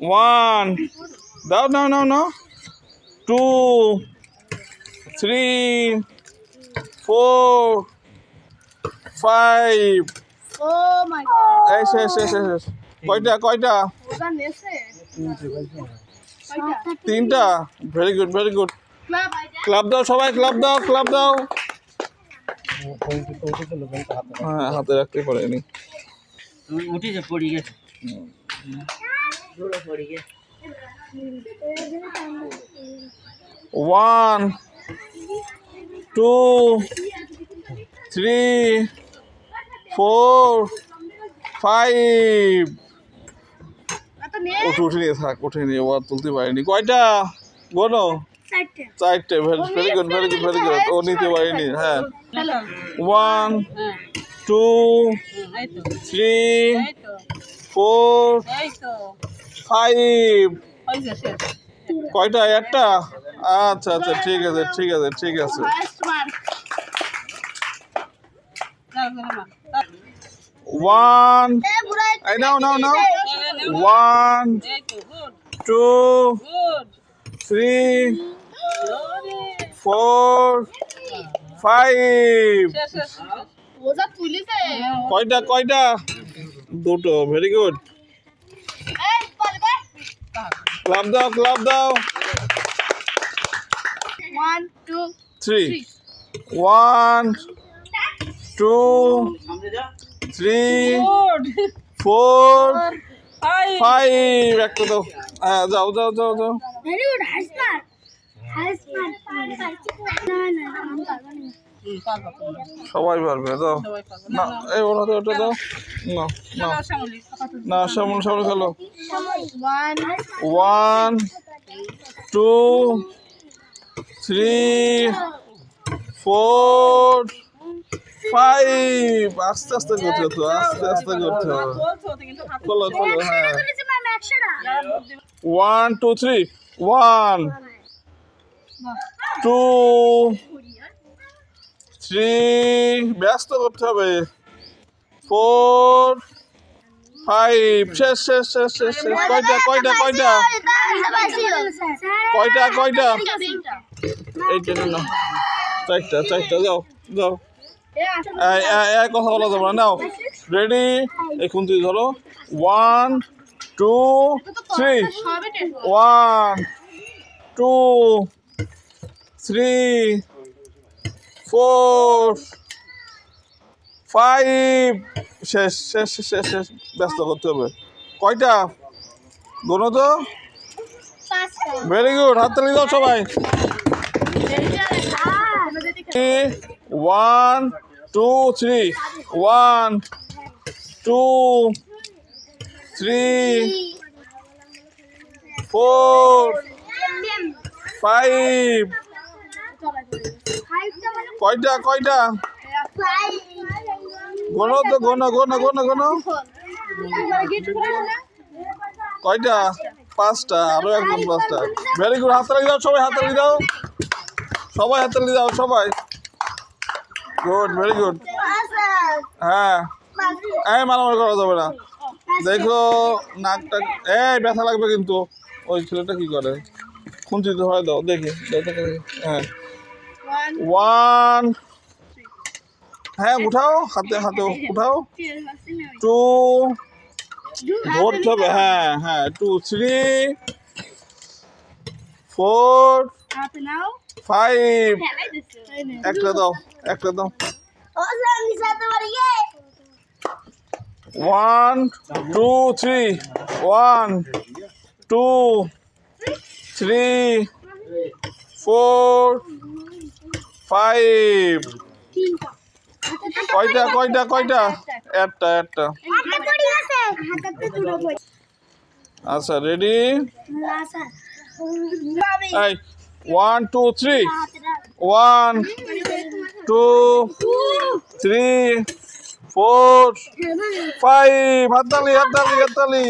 One দাও নাও নাও নাও 2 3 4 5 Oh my god. এই শেষ শেষ শেষ শেষ। কয়টা কয়টা ওটা নেছে তিনটা very good very good club club দাও সবাই ক্লাব দাও ক্লাব দাও হ্যাঁ হাতে রাখতে পারেনি উঠেছে পড়ে গেছে পড়ে গেছে 1 2 3 4 5 এত নে উঠে নিয়ে থাক উঠে নিয়ে ও আর তুলতে পারেনি কয়টা বলো চারটে very good very good very good ও নিতে পারেনি হ্যাঁ 1 2 3 4 5 কয়টা একটা আচ্ছা আচ্ছা ঠিক আছে ঠিক আছে ঠিক আছে ফার্স্ট মার্ক 1 এই নাও নাও নাও 1 2 3 4 5 ওজা তুলিছে কয়টা কয়টা দুটো ভেরি গুড এই বল বল ক্লাব দাও ক্লাব দাও 1 2 3 1 2 3 4 5 একটা দাও হ্যাঁ যাও যাও যাও যাও very good highest mark highest mark না না আমি পারবো না সবাই পারবে দাও না এই ওটা দাও ওটা দাও না না না সামনে সামনে খেলো 1 1 2 3 4 5 আস্তে আস্তে করতে হতো আস্তে আস্তে করতে হবে চলো চলো হ্যাঁ তুলিছে ম্যাম 100 1 2 3 1 2 3 ব্যস্ত করতে হবে 4 5 শেষ শেষ শেষ শেষ শেষ কয়টা কয়টা কয়টা কয়টা কয়টা এইটা না চারটা চারটা যাও যাও এই কথা বলা যাবে না নাও রেডি এই খুন্তি ধরো 1 2 3 1 2 3 4 5 শেষ শেষ শেষ শেষ ব্যস্ত করতে হবে কয়টা গোনো তো ভেরি গুড হাততালি দাও সবাই 1 2 3 1 2 3 4 5 কয়টা কয়টা গোনো তো গোনো গোনো গোনো গোনো কয়টা পাঁচটা আরো একদম পাঁচটা ভেরি গুড হাততালি দাও সবাই হাততালি দাও সবাই হাততালি দাও সবাই গুড ভেরি গুড হ্যাঁ এই মারামারি করা যাবে না দেখো নাকটা এই ব্যথা লাগবে কিন্তু ওই ছেলেটা কি করে খুঁজি ধরে দাও দেখি হ্যাঁ 1 হ্যাঁ উঠাও হাতে হাতে উঠাও 2 ধরতে হবে হ্যাঁ হ্যাঁ 2 3 4 5 একটা দাও 1 2 3 1 2 3 4 5 কয়টা কয়টা কয়টা একটা একটা আচ্ছা রেডি এই 1 2 3 1 2 3 4 5 হাততালি হাততালি হাততালি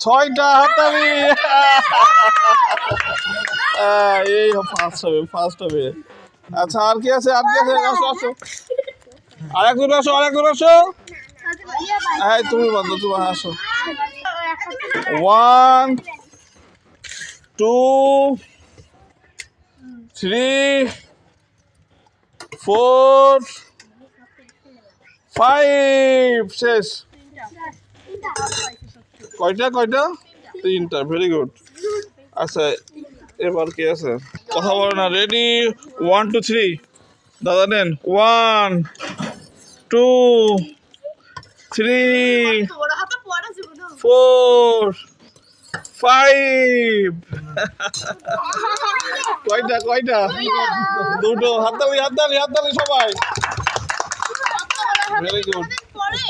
ছয়টা হাততালি এই ফার্স্ট হবে আচ্ছা আর কি আছে আসো আসো আরেকজন আসো হ্যাঁ তুমি বাঁধো, তুমি আসো। 1 2 3 4 5 শেষ। কয়টা কয়টা? 3টা, ভেরি গুড। আচ্ছা এবার কি আছে? কথা বলো না। রেডি 1 2 3 দাদা নেন। 1 2 3 4 5 কয়টা কয়টা? দুটো। হাততালি হাততালি হাততালি সবাই। Very good.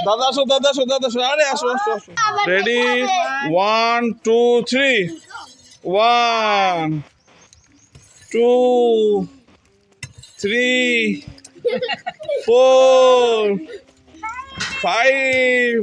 দাদা আসো দাদা আসো দাদা আসো। আরে আসো আসো আসো। রেডি 1 2 3 1 2 3 4 5